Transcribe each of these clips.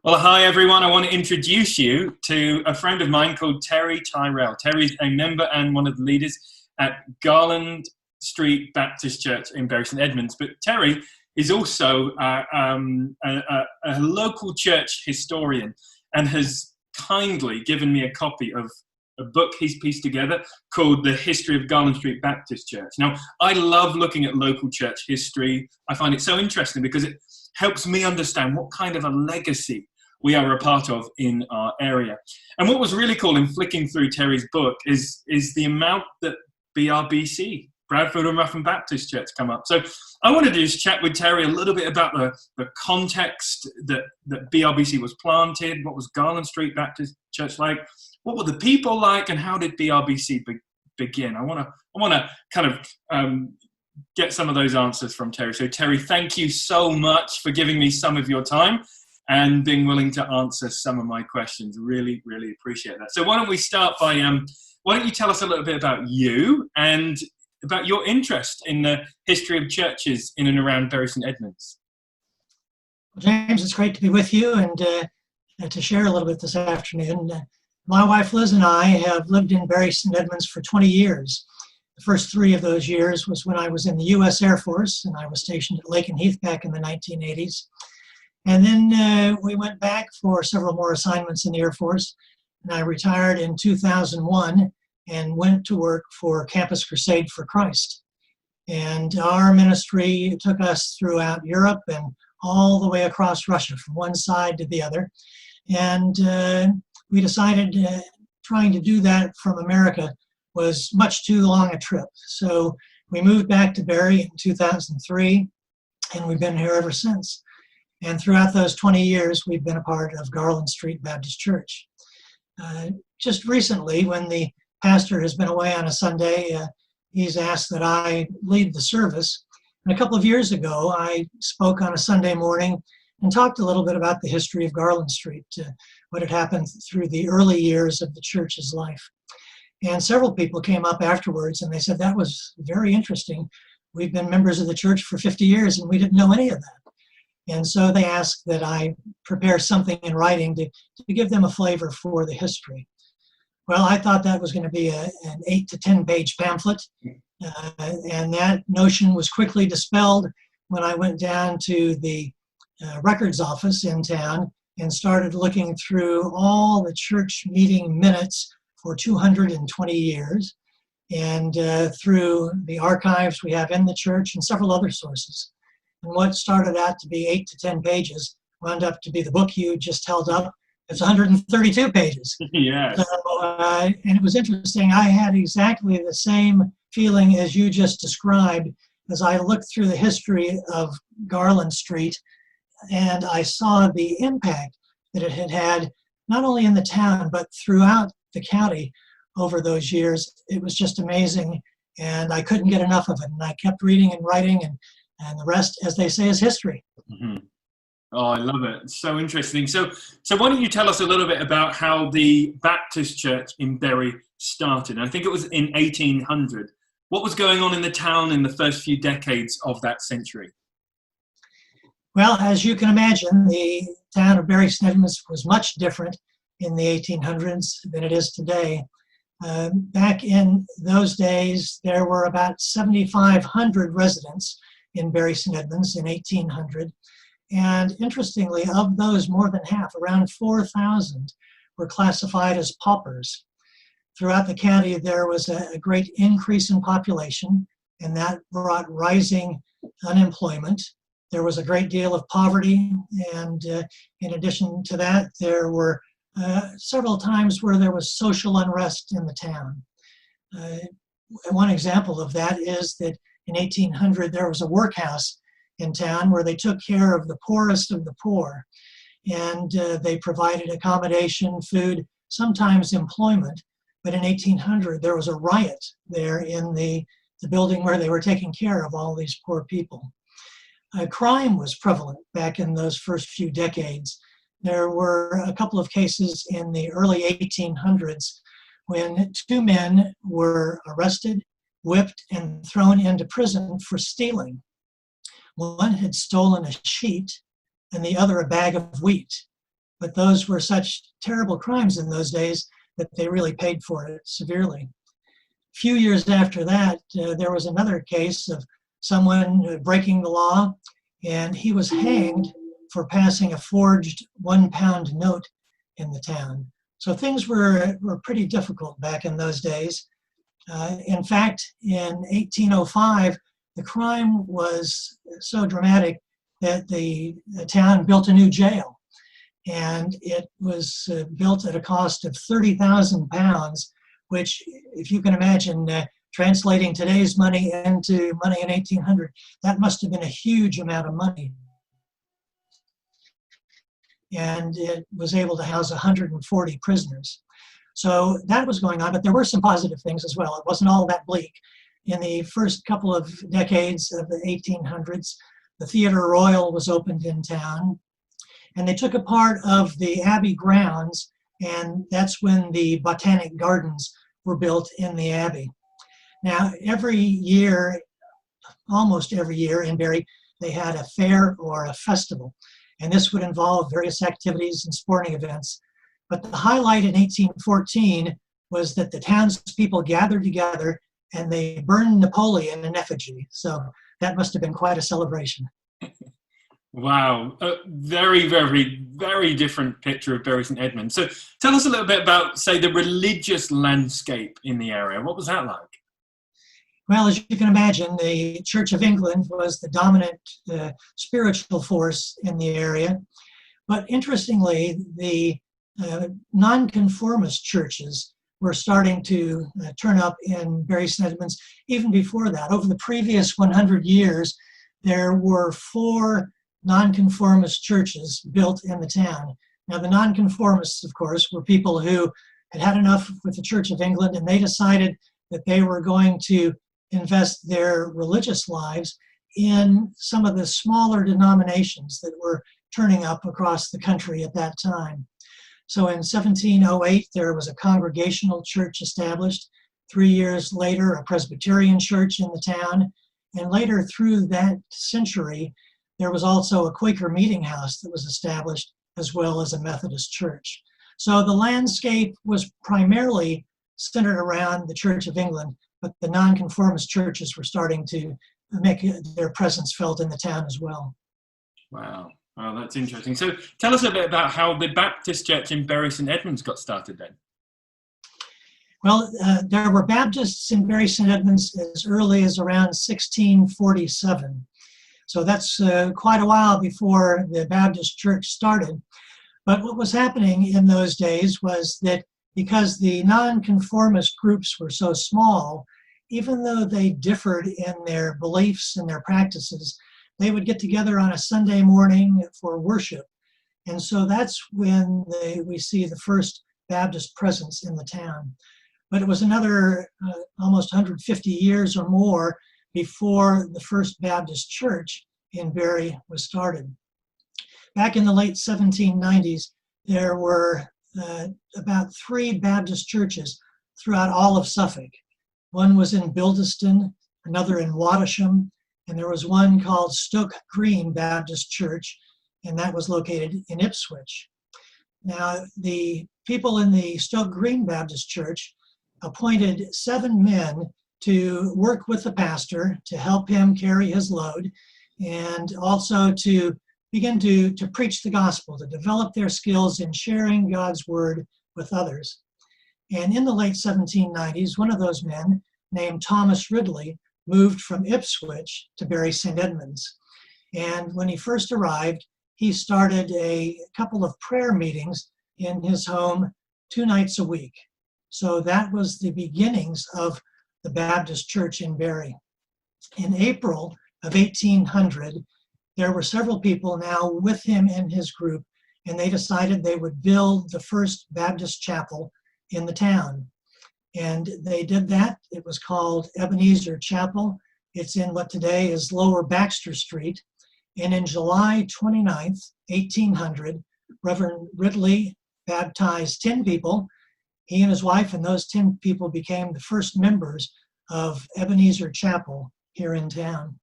Well, hi everyone. I want to introduce you to a friend of mine called Terry Tyrell. Terry's a member and one of the leaders at Garland Street Baptist Church in Bury St Edmunds. But Terry is also a local church historian and has kindly given me a copy of a book he's pieced together called The History of Garland Street Baptist Church. Now, I love looking at local church history. I find it so interesting because it helps me understand what kind of a legacy we are a part of in our area. And what was really cool in flicking through Terry's book is the amount that BRBC, Bradford and Ruffin Baptist Church, come up. So I wanted to just chat with Terry a little bit about the context that BRBC was planted. What was Garland Street Baptist Church like? What were the people like, and how did BRBC begin? I want to kind of get some of those answers from Terry. So Terry, thank you so much for giving me some of your time and being willing to answer some of my questions. Really, really appreciate that. So why don't we start by, why don't you tell us a little bit about you and about your interest in the history of churches in and around Bury St Edmunds? Well, James, it's great to be with you and to share a little bit this afternoon. My wife Liz and I have lived in Bury St Edmunds for 20 years. The first 3 of those years was when I was in the U.S. Air Force, and I was stationed at Lakenheath back in the 1980s. And then we went back for several more assignments in the Air Force, and I retired in 2001 and went to work for Campus Crusade for Christ. And our ministry took us throughout Europe and all the way across Russia, from one side to the other. And we decided trying to do that from America was much too long a trip. So we moved back to Bury in 2003, and we've been here ever since. And throughout those 20 years, we've been a part of Garland Street Baptist Church. Just recently, when the pastor has been away on a Sunday, he's asked that I lead the service. And a couple of years ago, I spoke on a Sunday morning and talked a little bit about the history of Garland Street, what had happened through the early years of the church's life. And several people came up afterwards and they said, that was very interesting. We've been members of the church for 50 years and we didn't know any of that. And so they asked that I prepare something in writing to give them a flavor for the history. Well, I thought that was going to be an 8 to 10 page pamphlet. And that notion was quickly dispelled when I went down to the records office in town and started looking through all the church meeting minutes for 220 years and through the archives we have in the church and several other sources. And what started out to be 8 to 10 pages wound up to be the book you just held up. It's 132 pages. Yes. So, and it was interesting. I had exactly the same feeling as you just described as I looked through the history of Garland Street, and I saw the impact that it had had not only in the town but throughout the county over those years. It was just amazing, and I couldn't get enough of it. And I kept reading and writing, and the rest, as they say, is history. Mm-hmm. Oh, I love it. It's so interesting. So why don't you tell us a little bit about how the Baptist church in Bury started? I think it was in 1800. What was going on in the town in the first few decades of that century? Well, as you can imagine, the town of Bury St Edmunds was much different in the 1800s than it is today. Back in those days, there were about 7,500 residents in Bury St Edmunds in 1800. And interestingly, of those, more than half, around 4,000, were classified as paupers. Throughout the county, there was a great increase in population, and that brought rising unemployment. There was a great deal of poverty, and in addition to that, there were several times where there was social unrest in the town. One example of that is that in 1800, there was a workhouse in town where they took care of the poorest of the poor, and they provided accommodation, food, sometimes employment. But in 1800, there was a riot there in the building where they were taking care of all these poor people. Crime was prevalent back in those first few decades. There were a couple of cases in the early 1800s when 2 men were arrested, whipped, and thrown into prison for stealing. One had stolen a sheet and the other a bag of wheat. but those were such terrible crimes in those days that they really paid for it severely. A few years after that, there was another case of someone breaking the law, and he was hanged for passing a forged £1 note in the town. So things were pretty difficult back in those days. In fact, in 1805, the crime was so dramatic that the town built a new jail. And it was built at a cost of £30,000, which, if you can imagine, translating today's money into money in 1800, that must have been a huge amount of money. And it was able to house 140 prisoners. So that was going on, but there were some positive things as well. It wasn't all that bleak. In the first couple of decades of the 1800s, the Theatre Royal was opened in town, and they took a part of the Abbey grounds, and that's when the Botanic Gardens were built in the Abbey. Now, every year, almost every year in Barrie, they had a fair or a festival, and this would involve various activities and sporting events. But the highlight in 1814 was that the townspeople gathered together and they burned Napoleon in effigy. So that must have been quite a celebration. Wow, a very, very, very different picture of Bury St Edmunds. So tell us a little bit about, say, the religious landscape in the area. What was that like? Well, as you can imagine, the Church of England was the dominant spiritual force in the area. But interestingly, the nonconformist churches were starting to turn up in Bury St Edmunds even before that. Over the previous 100 years, there were 4 nonconformist churches built in the town. Now, the nonconformists, of course, were people who had had enough with the Church of England, and they decided that they were going to invest their religious lives in some of the smaller denominations that were turning up across the country at that time. So in 1708, there was a Congregational church established. 3 years later, a Presbyterian church in the town. And later through that century, there was also a Quaker meeting house that was established, as well as a Methodist church. So the landscape was primarily centered around the Church of England, but the nonconformist churches were starting to make their presence felt in the town as well. Wow. Oh, that's interesting. So tell us a bit about how the Baptist Church in Bury St Edmunds got started then. Well, there were Baptists in Bury St Edmunds as early as around 1647. So that's quite a while before the Baptist Church started. But what was happening in those days was that because the nonconformist groups were so small, even though they differed in their beliefs and their practices, they would get together on a Sunday morning for worship. And so that's when we see the first Baptist presence in the town. But it was another almost 150 years or more before the first Baptist church in Barrie was started. Back in the late 1790s, there were about 3 Baptist churches throughout all of Suffolk. One was in Bildeston, another in Wattisham, and there was one called Stoke Green Baptist Church, and that was located in Ipswich. Now, the people in the Stoke Green Baptist Church appointed 7 men to work with the pastor to help him carry his load, and also to begin to preach the gospel, to develop their skills in sharing God's word with others. And in the late 1790s, one of those men, named Thomas Ridley, moved from Ipswich to Bury St Edmunds. And when he first arrived, he started a couple of prayer meetings in his home 2 nights a week. So that was the beginnings of the Baptist Church in Barrie. In April of 1800, there were several people now with him in his group, and they decided they would build the first Baptist chapel in the town. And they did that. It was called Ebenezer Chapel. It's in what today is Lower Baxter Street. And in July 29th, 1800, Reverend Ridley baptized 10 people. He and his wife and those 10 people became the first members of Ebenezer Chapel here in town.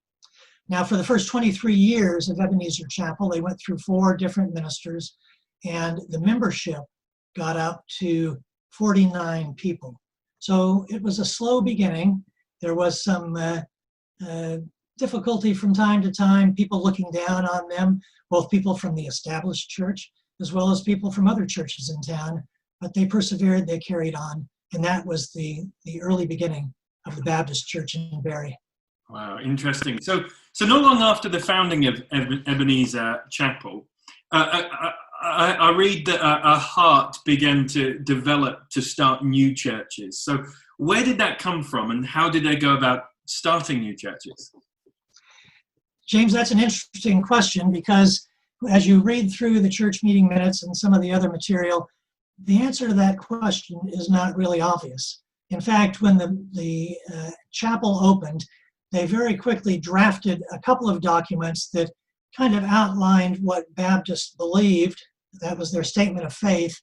Now, for the first 23 years of Ebenezer Chapel, they went through 4 different ministers, and the membership got up to 49 people. So it was a slow beginning. There was some difficulty from time to time, people looking down on them, both people from the established church as well as people from other churches in town. But they persevered, they carried on, and that was the early beginning of the Baptist Church in Barrie. Wow, interesting. So not long after the founding of Ebenezer Chapel, I read that a heart began to develop to start new churches. So where did that come from, and how did they go about starting new churches? James, that's an interesting question, because as you read through the church meeting minutes and some of the other material, the answer to that question is not really obvious. In fact, when the chapel opened, they very quickly drafted a couple of documents that kind of outlined what Baptists believed. That was their statement of faith.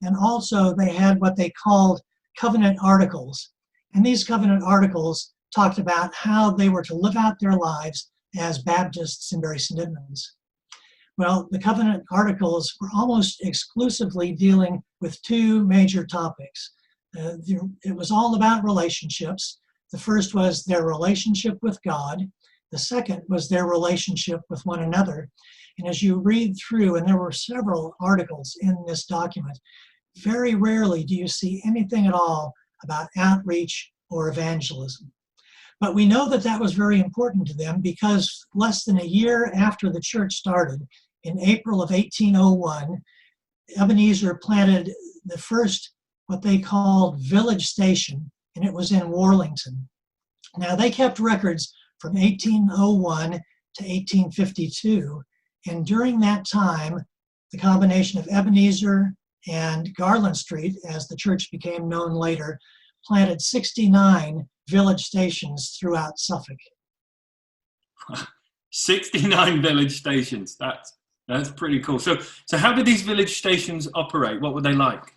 And also they had what they called covenant articles. And these covenant articles talked about how they were to live out their lives as Baptists in Barrie St. Edmunds. Well, the covenant articles were almost exclusively dealing with two major topics. It was all about relationships. The first was their relationship with God. The second was their relationship with one another. And as you read through, and there were several articles in this document, very rarely do you see anything at all about outreach or evangelism. But we know that that was very important to them, because less than a year after the church started, in April of 1801, Ebenezer planted the first, what they called, village station, and it was in Warlington. Now, they kept records from 1801 to 1852, and during that time, the combination of Ebenezer and Garland Street, as the church became known later, planted 69 village stations throughout Suffolk. 69 village stations. That's pretty cool. So how did these village stations operate? What were they like?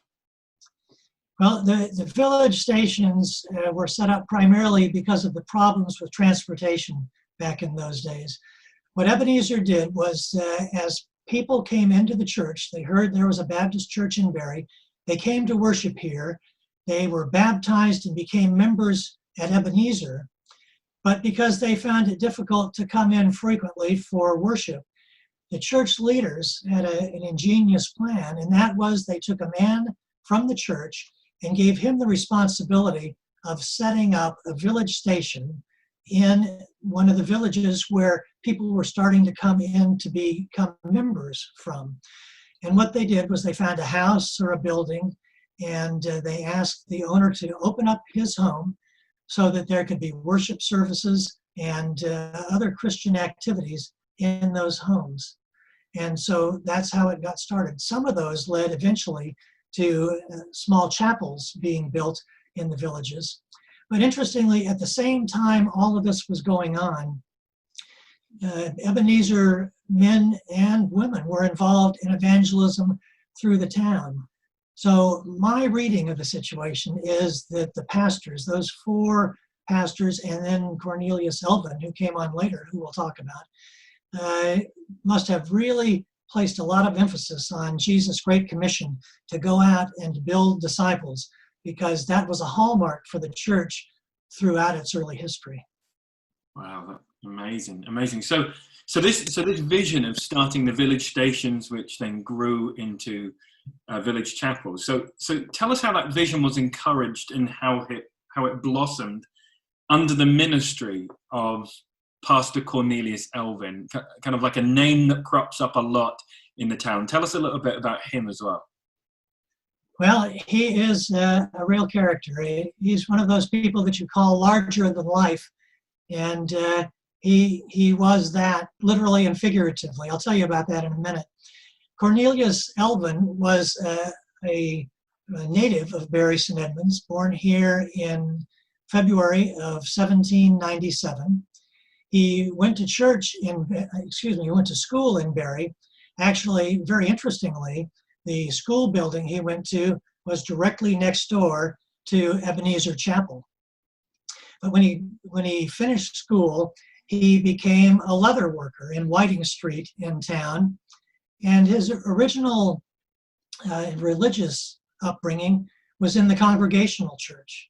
Well, the village stations were set up primarily because of the problems with transportation back in those days. What Ebenezer did was, as people came into the church, they heard there was a Baptist church in Barrie, they came to worship here, they were baptized and became members at Ebenezer, but because they found it difficult to come in frequently for worship, the church leaders had an ingenious plan, and that was they took a man from the church and gave him the responsibility of setting up a village station in one of the villages where people were starting to come in to become members from. And what they did was they found a house or a building, and they asked the owner to open up his home so that there could be worship services and other Christian activities in those homes. And so that's how it got started. Some of those led eventually to small chapels being built in the villages. But interestingly, at the same time all of this was going on, Ebenezer men and women were involved in evangelism through the town. So my reading of the situation is that the pastors, those four pastors, and then Cornelius Alvin, who came on later, who we'll talk about, must have really placed a lot of emphasis on Jesus' Great Commission to go out and to build disciples, because that was a hallmark for the church throughout its early history. Wow, amazing. So this vision of starting the village stations, which then grew into village chapels. So tell us how that vision was encouraged and how it blossomed under the ministry of Pastor Cornelius Alvin, kind of like a name that crops up a lot in the town. Tell us a little bit about him as well. Well, he is a real character. He's one of those people that you call larger than life, and he was that literally and figuratively. I'll tell you about that in a minute. Cornelius Alvin was a native of Barrie St. Edmunds, born here in February of 1797. He went to school in Barrie. Actually, very interestingly, the school building he went to was directly next door to Ebenezer Chapel. But when he finished school, he became a leather worker in Whiting Street in town. And his original religious upbringing was in the Congregational church.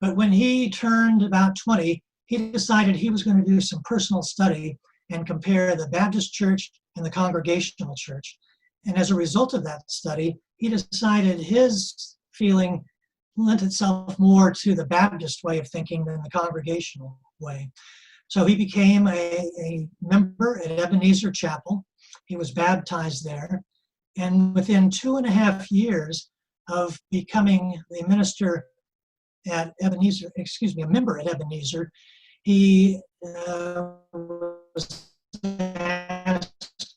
But when he turned about 20, he decided he was going to do some personal study and compare the Baptist church and the Congregational church. And as a result of that study, he decided his feeling lent itself more to the Baptist way of thinking than the Congregational way. So he became a member at Ebenezer Chapel. He was baptized there. And within 2.5 years of becoming the minister at Ebenezer, a member at Ebenezer, he was asked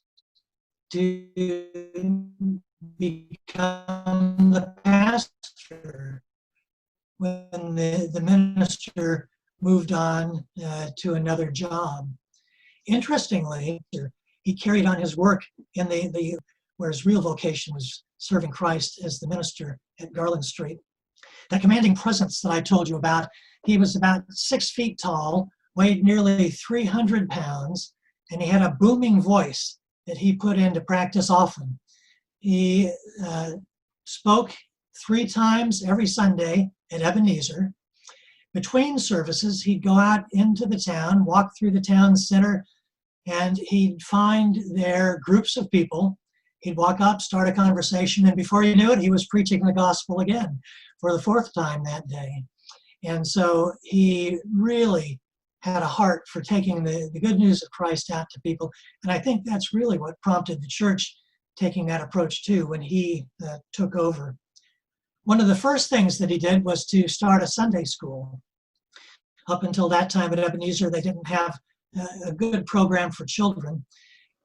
to become the pastor when the minister moved on to another job. Interestingly, he carried on his work in where his real vocation was serving Christ as the minister at Garland Street. That commanding presence that I told you about, he was about 6 feet tall, weighed nearly 300 pounds, and he had a booming voice that he put into practice often. He spoke 3 times every Sunday at Ebenezer. Between services, he'd go out into the town, walk through the town center, and he'd find there groups of people. He'd walk up, start a conversation, and before you knew it, he was preaching the gospel again for the 4th time that day. And so he really had a heart for taking the good news of Christ out to people. And I think that's really what prompted the church taking that approach too when he took over. One of the first things that he did was to start a Sunday school. Up until that time at Ebenezer, they didn't have a good program for children.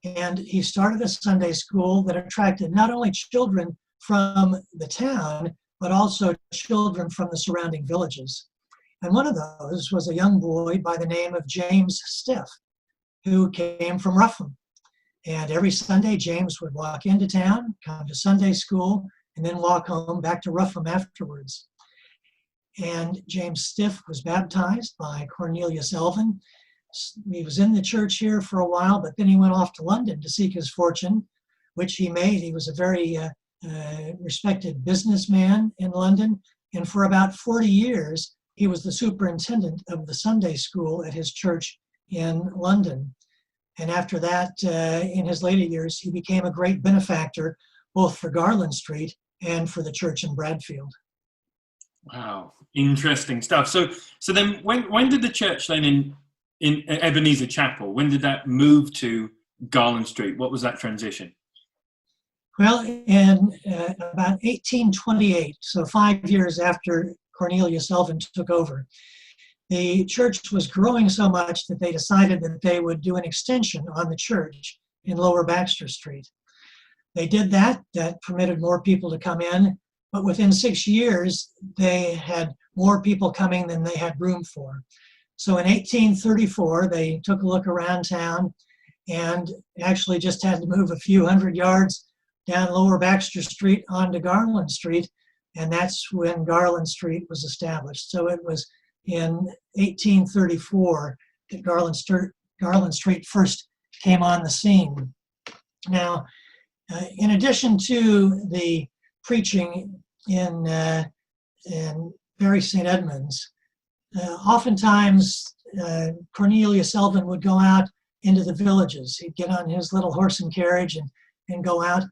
And he started a Sunday school that attracted not only children from the town, but also children from the surrounding villages. And one of those was a young boy by the name of James Stiff, who came from Rougham. And every Sunday, James would walk into town, come to Sunday school, and then walk home back to Rougham afterwards. And James Stiff was baptized by Cornelius Alvin. He was in the church here for a while, but then he went off to London to seek his fortune, which he made. He was a very respected businessman in London. And for about 40 years, he was the superintendent of the Sunday school at his church in London. And after that, in his later years, he became a great benefactor, both for Garland Street and for the church in Bradford. Wow, interesting stuff. So then when did the church then in Ebenezer Chapel, when did that move to Garland Street? What was that transition? Well, in about 1828, so 5 years after Cornelius Alvin took over, the church was growing so much that they decided that they would do an extension on the church in Lower Baxter Street. They did that. That permitted more people to come in, but within 6 years, they had more people coming than they had room for. So in 1834, they took a look around town and actually just had to move a few hundred yards down Lower Baxter Street onto Garland Street, and that's when Garland Street was established. So it was in 1834 that Garland Street first came on the scene. Now, in addition to the preaching in Bury St. Edmunds, oftentimes Cornelius Alvin would go out into the villages. He'd get on his little horse and carriage and go out.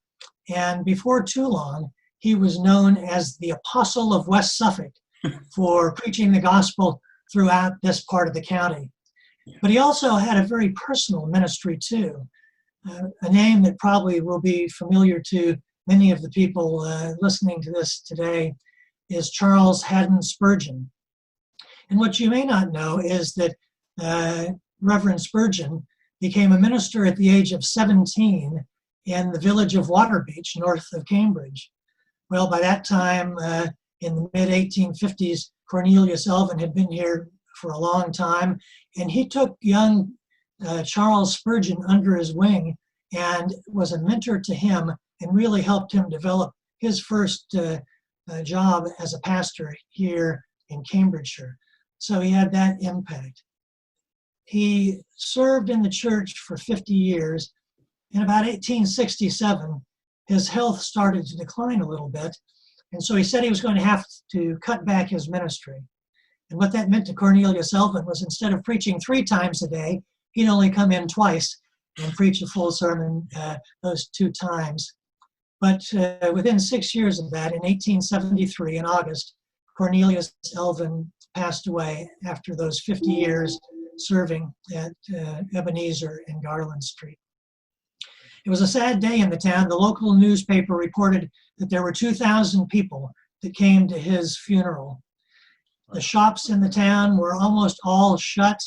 And before too long, he was known as the Apostle of West Suffolk for preaching the gospel throughout this part of the county. But he also had a very personal ministry too. A name that probably will be familiar to many of the people listening to this today is Charles Haddon Spurgeon. And what you may not know is that Reverend Spurgeon became a minister at the age of 17 in the village of Waterbeach, north of Cambridge. Well, by that time, in the mid-1850s, Cornelius Alvin had been here for a long time, and he took young Charles Spurgeon under his wing and was a mentor to him and really helped him develop his first job as a pastor here in Cambridgeshire. So he had that impact. He served in the church for 50 years. In about 1867, his health started to decline a little bit. And so he said he was going to have to cut back his ministry. And what that meant to Cornelius Alvin was, instead of preaching 3 times a day, he'd only come in twice and preach a full sermon those 2 times. But within 6 years of that, in 1873, in August, Cornelius Alvin passed away after those 50 years serving at Ebenezer and Garland Street. It was a sad day in the town. The local newspaper reported that there were 2,000 people that came to his funeral. The shops in the town were almost all shut,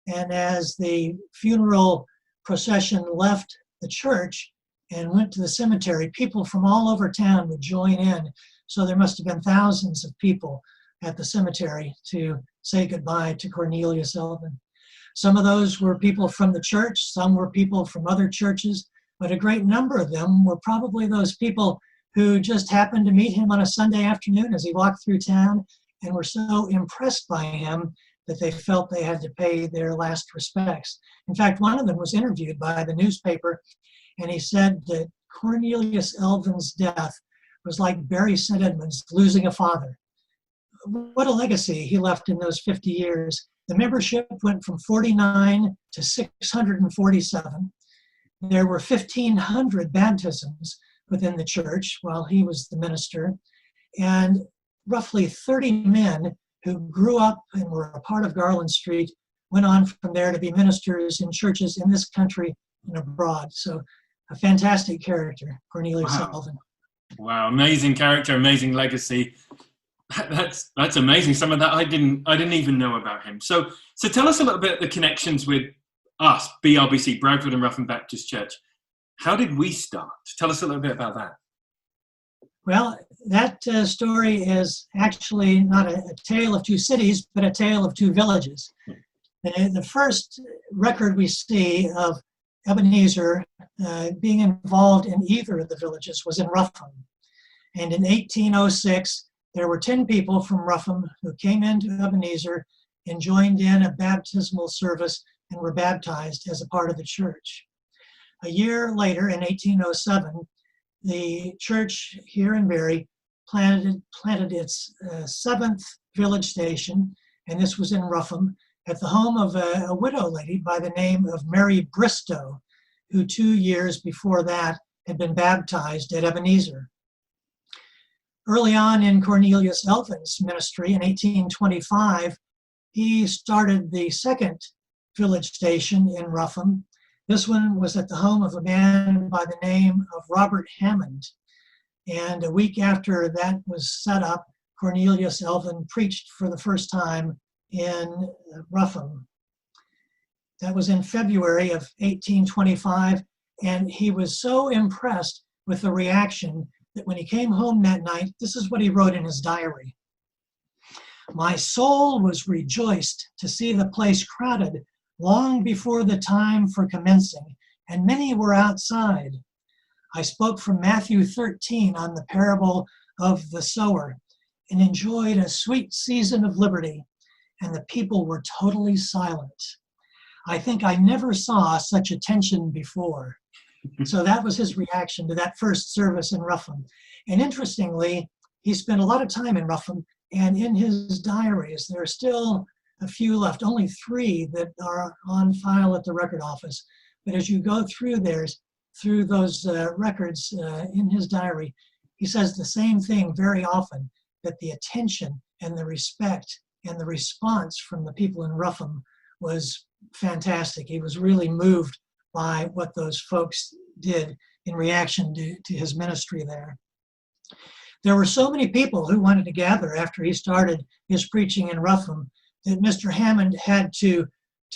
and as the funeral procession left the church and went to the cemetery, people from all over town would join in. So there must have been thousands of people at the cemetery to say goodbye to Cornelius Alvin. Some of those were people from the church, some were people from other churches, but a great number of them were probably those people who just happened to meet him on a Sunday afternoon as he walked through town and were so impressed by him that they felt they had to pay their last respects. In fact, one of them was interviewed by the newspaper, and he said that Cornelius Alvin's death was like Barry St. Edmunds losing a father. What a legacy he left in those 50 years. The membership went from 49 to 647. There were 1,500 baptisms within the church while he was the minister, and roughly 30 men who grew up and were a part of Garland Street went on from there to be ministers in churches in this country and abroad. So a fantastic character, Cornelius Alvin. Wow, amazing character, amazing legacy. That's amazing. Some of that I didn't even know about him. So tell us a little bit of the connections with us, BRBC, Bradford and Ruffin Baptist Church. How did we start? Tell us a little bit about that. Well, that story is actually not a tale of 2 cities, but a tale of 2 villages. The first record we see of Ebenezer being involved in either of the villages was in Ruffin. And in 1806, there were 10 people from Ruffin who came into Ebenezer and joined in a baptismal service and were baptized as a part of the church. A year later, in 1807, the church here in Barre planted its 7th village station, and this was in Ruffin, at the home of a widow lady by the name of Mary Bristow, who 2 years before that had been baptized at Ebenezer. Early on in Cornelius Alvin's ministry in 1825, he started the 2nd village station in Ruffin. This one was at the home of a man by the name of Robert Hammond. And a week after that was set up, Cornelius Alvin preached for the first time in Ruffin. That was in February of 1825, and he was so impressed with the reaction that when he came home that night, this is what he wrote in his diary. "My soul was rejoiced to see the place crowded long before the time for commencing, and many were outside. I spoke from Matthew 13 on the parable of the sower and enjoyed a sweet season of liberty, and the people were totally silent. I think I never saw such attention before." So that was his reaction to that first service in Ruffin. And interestingly, he spent a lot of time in Ruffin, and in his diaries, there are still a few left, only 3 that are on file at the record office. But as you go through those records in his diary, he says the same thing very often, that the attention and the respect and the response from the people in Ruffin was fantastic. He was really moved by what those folks did in reaction to his ministry there. There were so many people who wanted to gather after he started his preaching in Ruffin that Mr. Hammond had to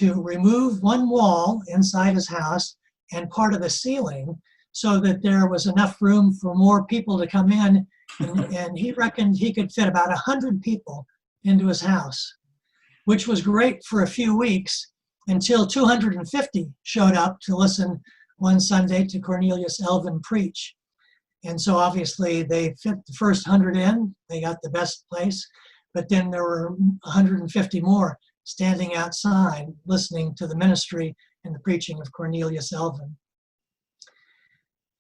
remove one wall inside his house and part of the ceiling so that there was enough room for more people to come in. And he reckoned he could fit about 100 people into his house, which was great for a few weeks until 250 showed up to listen one Sunday to Cornelius Alvin preach. And so obviously they fit the first 100 in, they got the best place, but then there were 150 more standing outside listening to the ministry and the preaching of Cornelius Alvin.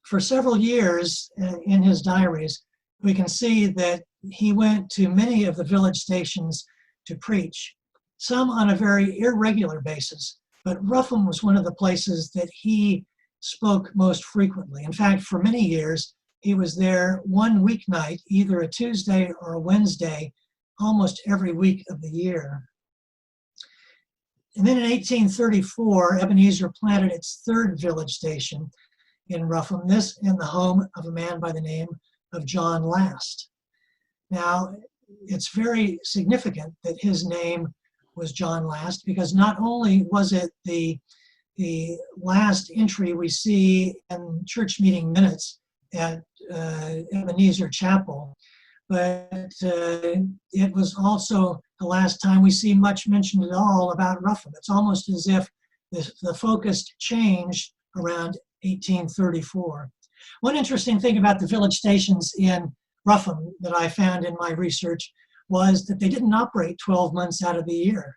for several years in his diaries, we can see that he went to many of the village stations to preach, some on a very irregular basis, but Rougham was one of the places that he spoke most frequently. In fact, for many years, he was there one weeknight, either a Tuesday or a Wednesday, almost every week of the year. And then in 1834, Ebenezer planted its third village station in Rougham, this in the home of a man by the name of John Last. Now, it's very significant that his name was John Last, because not only was it the last entry we see in church meeting minutes at Ebenezer Chapel, but it was also the last time we see much mentioned at all about Rougham. It's almost as if the focus changed around 1834. One interesting thing about the village stations in Rougham that I found in my research was that they didn't operate 12 months out of the year.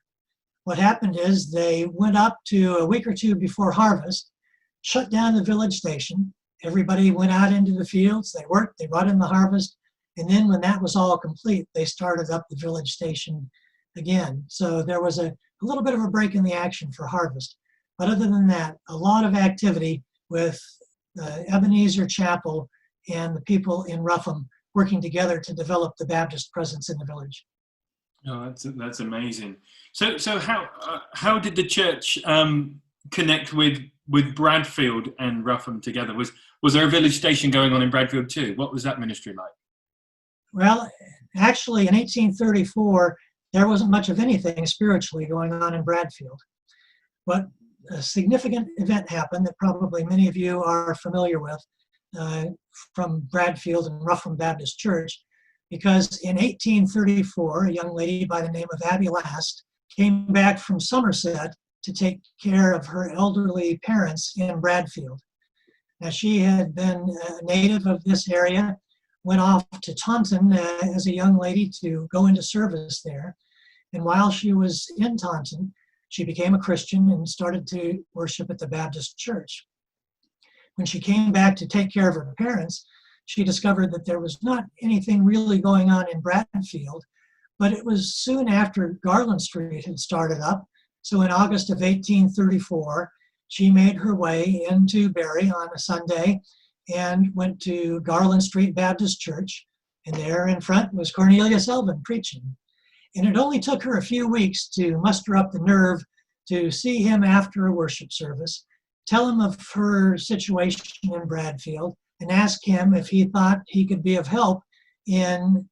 What happened is they went up to a week or two before harvest, shut down the village station. Everybody went out into the fields, they worked, they brought in the harvest, and then when that was all complete, they started up the village station again. So there was a little bit of a break in the action for harvest. But other than that, a lot of activity with Ebenezer Chapel and the people in Rougham working together to develop the Baptist presence in the village. Oh, that's amazing. So how did the church connect with Bradfield and Rougham together? Was there a village station going on in Bradfield too? What was that ministry like? Well, actually, in 1834, there wasn't much of anything spiritually going on in Bradfield. But a significant event happened that probably many of you are familiar with from Bradfield and Rougham Baptist Church, because in 1834, a young lady by the name of Abby Last came back from Somerset to take care of her elderly parents in Bradfield. Now, she had been a native of this area, went off to Taunton as a young lady to go into service there. And while she was in Taunton, she became a Christian and started to worship at the Baptist church. When she came back to take care of her parents, she discovered that there was not anything really going on in Bradfield, but it was soon after Garland Street had started up. So in August of 1834, she made her way into Barrie on a Sunday and went to Garland Street Baptist Church. And there in front was Cornelius Alvin preaching. And it only took her a few weeks to muster up the nerve to see him after a worship service, tell him of her situation in Bradfield, and ask him if he thought he could be of help in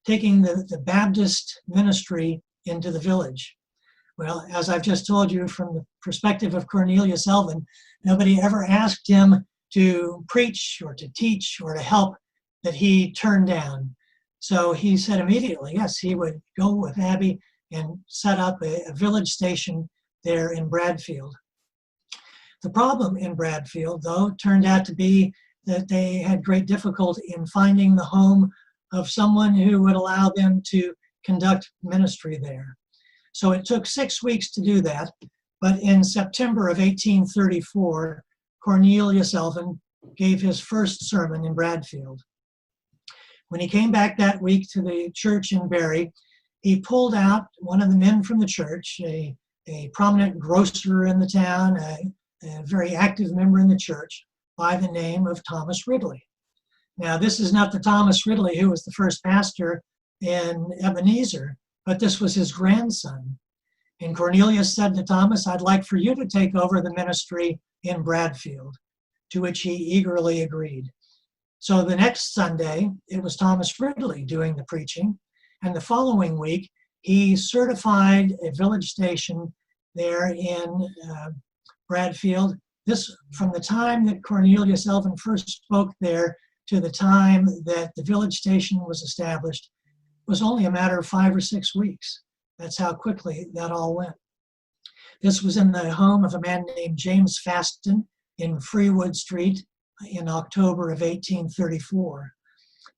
taking the Baptist ministry into the village. Well, as I've just told you, from the perspective of Cornelius Alvin, nobody ever asked him to preach or to teach or to help that he turned down. So he said immediately, yes, he would go with Abby and set up a village station there in Bradfield. The problem in Bradfield, though, turned out to be that they had great difficulty in finding the home of someone who would allow them to conduct ministry there. So it took 6 weeks to do that, but in September of 1834, Cornelius Alvin gave his first sermon in Bradfield. When he came back that week to the church in Barrie, he pulled out one of the men from the church, a prominent grocer in the town, a very active member in the church by the name of Thomas Ridley. Now, this is not the Thomas Ridley who was the first pastor in Ebenezer, but this was his grandson. And Cornelius said to Thomas, "I'd like for you to take over the ministry in Bradfield," to which he eagerly agreed. So the next Sunday, it was Thomas Ridley doing the preaching, and the following week, he certified a village station there in Bradfield. This, from the time that Cornelius Alvin first spoke there to the time that the village station was established, was only a matter of 5 or 6 weeks. That's how quickly that all went. This was in the home of a man named James Faston in Freewood Street in October of 1834.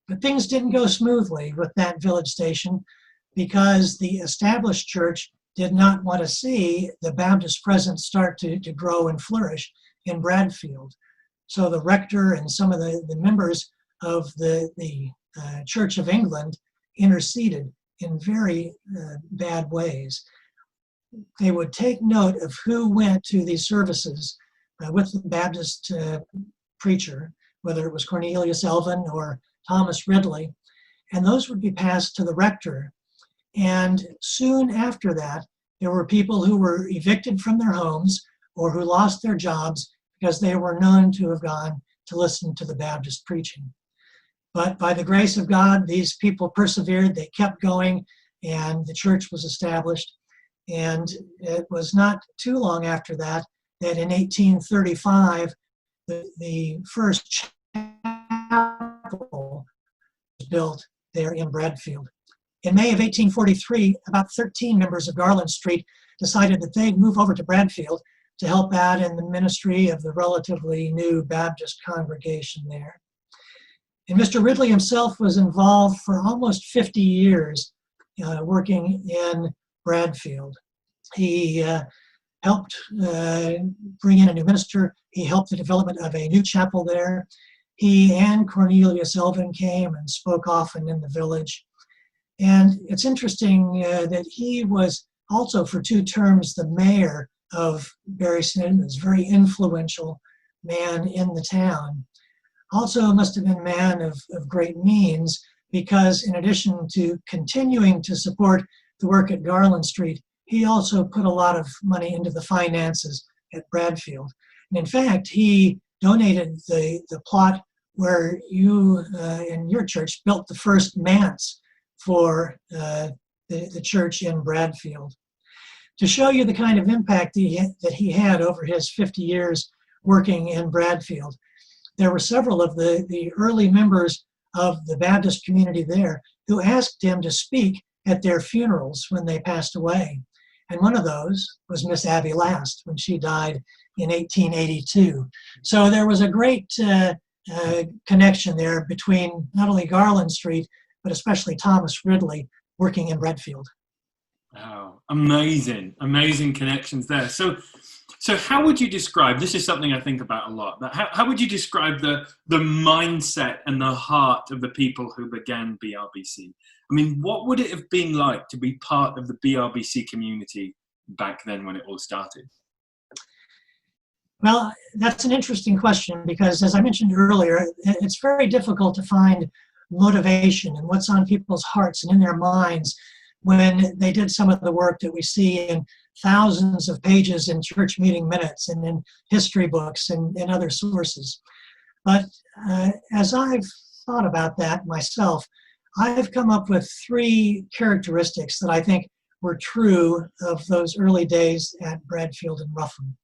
But things didn't go smoothly with that village station because the established church did not want to see the Baptist presence start to grow and flourish in Bradfield. So the rector and some of the members of the Church of England interceded in very bad ways. They would take note of who went to these services with the Baptist preacher, whether it was Cornelius Alvin or Thomas Ridley, and those would be passed to the rector. And soon after that, there were people who were evicted from their homes or who lost their jobs because they were known to have gone to listen to the Baptist preaching. But by the grace of God, these people persevered, they kept going, and the church was established. And it was not too long after that that in 1835, the first chapel was built there in Bradford. In May of 1843, about 13 members of Garland Street decided that they'd move over to Bradford to help out in the ministry of the relatively new Baptist congregation there. And Mr. Ridley himself was involved for almost 50 years working in Bradford. He helped bring in a new minister. He helped the development of a new chapel there. He and Cornelius Alvin came and spoke often in the village. And it's interesting that he was also for 2 terms the mayor of Bury St. Edmunds, very influential man in the town. Also must have been a man of great means, because in addition to continuing to support the work at Garland Street, he also put a lot of money into the finances at Bradford. And in fact, he donated the plot where you in your church built the first manse for the church in Bradford. To show you the kind of impact that he had over his 50 years working in Bradford, there were several of the early members of the Baptist community there who asked him to speak at their funerals when they passed away. And one of those was Miss Abby Last when she died in 1882. So there was a great connection there between not only Garland Street, but especially Thomas Ridley working in Bradford. Wow, amazing, amazing connections there. So how would you describe, this is something I think about a lot, but how would you describe the mindset and the heart of the people who began BRBC? I mean, what would it have been like to be part of the BRBC community back then when it all started? Well, that's an interesting question, because as I mentioned earlier, it's very difficult to find motivation and what's on people's hearts and in their minds when they did some of the work that we see in thousands of pages in church meeting minutes and in history books and other sources. But as I've thought about that myself, I've come up with 3 characteristics that I think were true of those early days at Bradford and Rougham.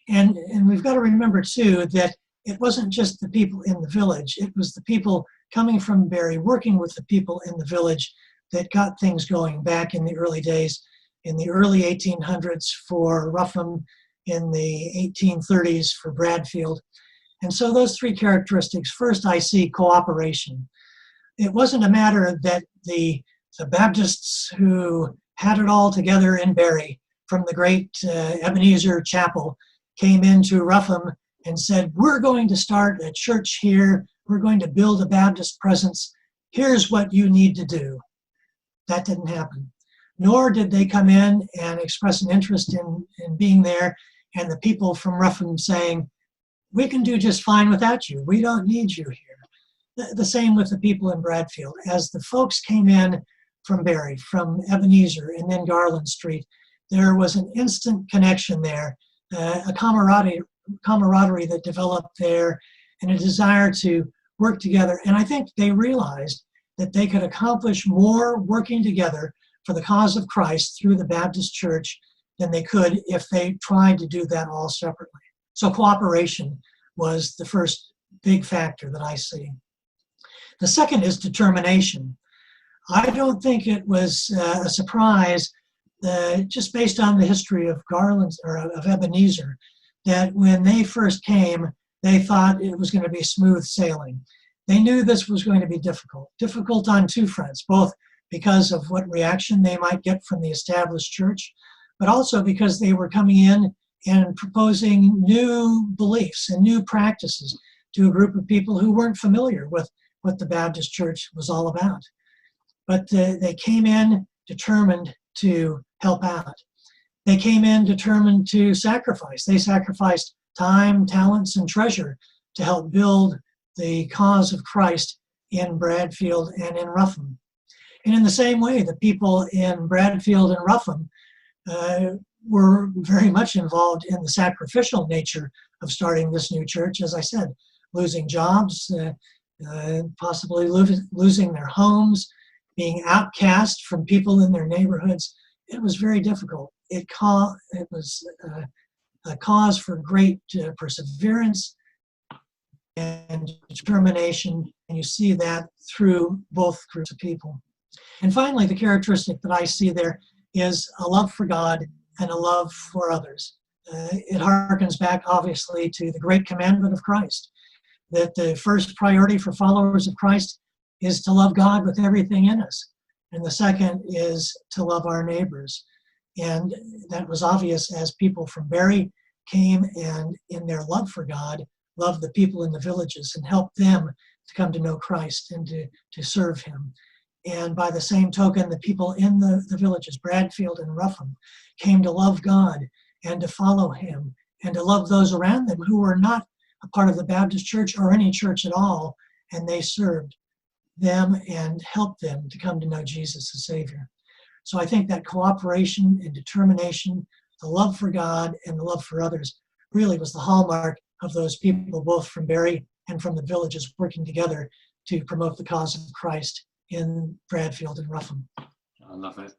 And we've got to remember, too, that it wasn't just the people in the village. It was the people coming from Bury, working with the people in the village, that got things going back in the early days, in the early 1800s for Rougham, in the 1830s for Bradford. And so those 3 characteristics. First, I see cooperation. It wasn't a matter that the Baptists who had it all together in Bury from the great Ebenezer Chapel came into Rougham and said, we're going to start a church here. We're going to build a Baptist presence. Here's what you need to do. That didn't happen. Nor did they come in and express an interest in being there, and the people from Rougham saying, we can do just fine without you. We don't need you here. The same with the people in Bradford. As the folks came in from Bury, from Ebenezer, and then Garland Street, there was an instant connection there, a camaraderie that developed there, and a desire to work together. And I think they realized that they could accomplish more working together for the cause of Christ through the Baptist Church than they could if they tried to do that all separately. So cooperation was the first big factor that I see. The second is determination. I don't think it was a surprise, just based on the history of Garland or of Ebenezer, that when they first came, they thought it was going to be smooth sailing. They knew this was going to be difficult on 2 fronts, both because of what reaction they might get from the established church, but also because they were coming in and proposing new beliefs and new practices to a group of people who weren't familiar with what the Baptist Church was all about. But they came in determined to help out. They came in determined to sacrifice. They sacrificed time, talents, and treasure to help build the cause of Christ in Bradfield and in Rougham. And in the same way, the people in Bradfield and Rougham were very much involved in the sacrificial nature of starting this new church. As I said, losing jobs, possibly losing their homes, being outcast from people in their neighborhoods. It was very difficult. It was a cause for great perseverance and determination, and you see that through both groups of people. And finally, the characteristic that I see there is a love for God and a love for others. It harkens back, obviously, to the great commandment of Christ, that the first priority for followers of Christ is to love God with everything in us, and the second is to love our neighbors. And that was obvious as people from Barrie came and, in their love for God, loved the people in the villages and helped them to come to know Christ and to serve him. And by the same token, the people in the villages, Bradfield and Rougham, came to love God and to follow him and to love those around them who were not a part of the Baptist church or any church at all, and they served them and helped them to come to know Jesus as Savior. So I think that cooperation and determination, the love for God and the love for others, really was the hallmark of those people, both from Barrie and from the villages, working together to promote the cause of Christ in Bradfield and Rougham. I love it.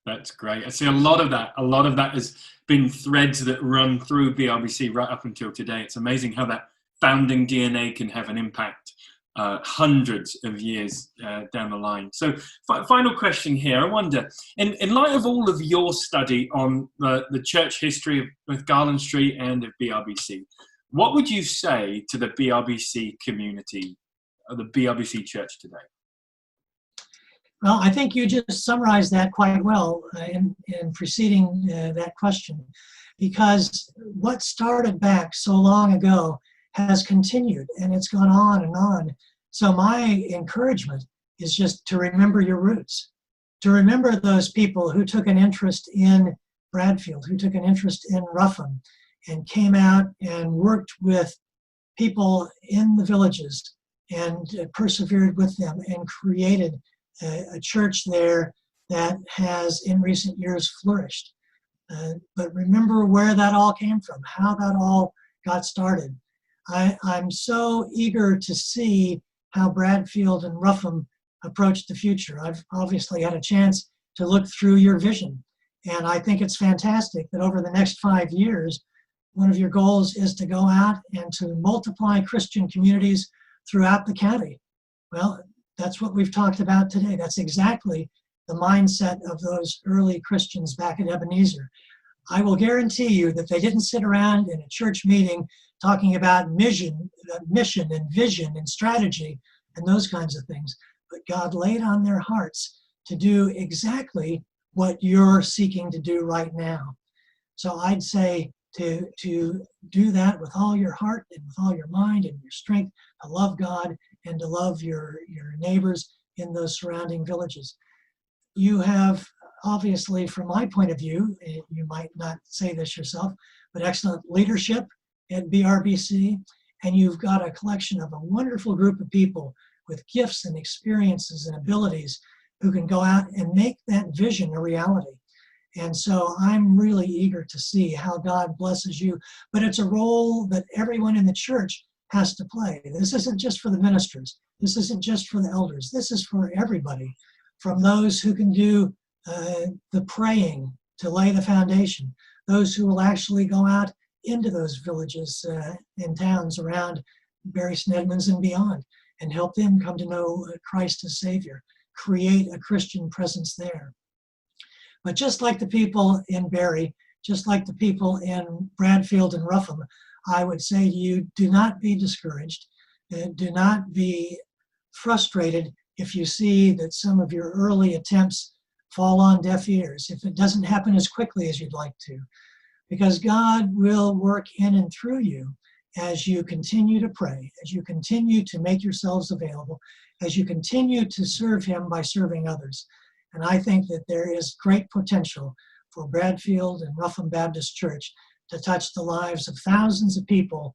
That's great. I see a lot of that has been threads that run through BRBC right up until today. It's amazing how that founding DNA can have an impact hundreds of years down the line. So final question here. I wonder, in light of all of your study on the church history of Garland Street and of BRBC, what would you say to the BRBC community, the BRBC church today? Well, I think you just summarized that quite well in preceding that question, because what started back so long ago has continued, and it's gone on and on. So my encouragement is just to remember your roots, to remember those people who took an interest in Bradfield, who took an interest in Rougham, and came out and worked with people in the villages and persevered with them and created a church there that has in recent years flourished. But remember where that all came from, how that all got started. I'm so eager to see how Bradfield and Rougham approach the future. I've obviously had a chance to look through your vision, and I think it's fantastic that over the next 5 years, one of your goals is to go out and to multiply Christian communities throughout the county. Well, that's what we've talked about today. That's exactly the mindset of those early Christians back at Ebenezer. I will guarantee you that they didn't sit around in a church meeting talking about mission and vision and strategy and those kinds of things, but God laid on their hearts to do exactly what you're seeking to do right now. So I'd say to do that with all your heart and with all your mind and your strength, to love God and to love your neighbors in those surrounding villages. You have, obviously, from my point of view, you might not say this yourself, but excellent leadership at BRBC, and you've got a collection of a wonderful group of people with gifts and experiences and abilities who can go out and make that vision a reality. And so I'm really eager to see how God blesses you, but it's a role that everyone in the church has to play. This isn't just for the ministers. This isn't just for the elders. This is for everybody, from those who can do the praying to lay the foundation, those who will actually go out into those villages and towns around Barrie St. Edmunds and beyond and help them come to know Christ as Savior, create a Christian presence there. But just like the people in Barrie, just like the people in Bradfield and Rougham, I would say to you, do not be discouraged. Do not be frustrated if you see that some of your early attempts fall on deaf ears, if it doesn't happen as quickly as you'd like to. because God will work in and through you as you continue to pray, as you continue to make yourselves available, as you continue to serve him by serving others. And I think that there is great potential for Bradfield and Rougham Baptist Church to touch the lives of thousands of people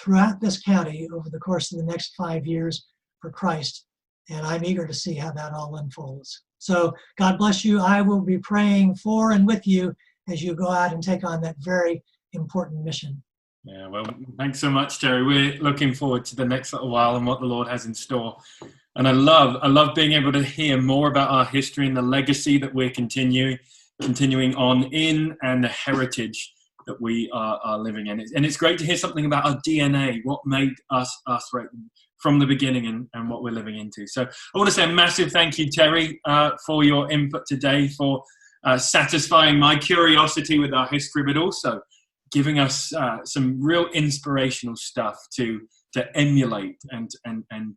throughout this county over the course of the next 5 years for Christ. And I'm eager to see how that all unfolds. So God bless you. I will be praying for and with you as you go out and take on that very important mission. Yeah, well, thanks so much, Terry. We're looking forward to the next little while and what the Lord has in store. And I love being able to hear more about our history and the legacy that we're continuing on in, and the heritage that we are living in. And it's great to hear something about our DNA, what made us right from the beginning, and what we're living into. So I want to say a massive thank you, Terry, for your input today, for satisfying my curiosity with our history, but also giving us some real inspirational stuff to emulate and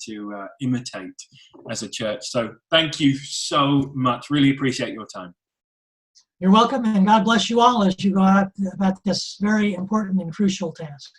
to imitate as a church. So thank you so much. Really appreciate your time. You're welcome, and God bless you all as you go out about this very important and crucial task.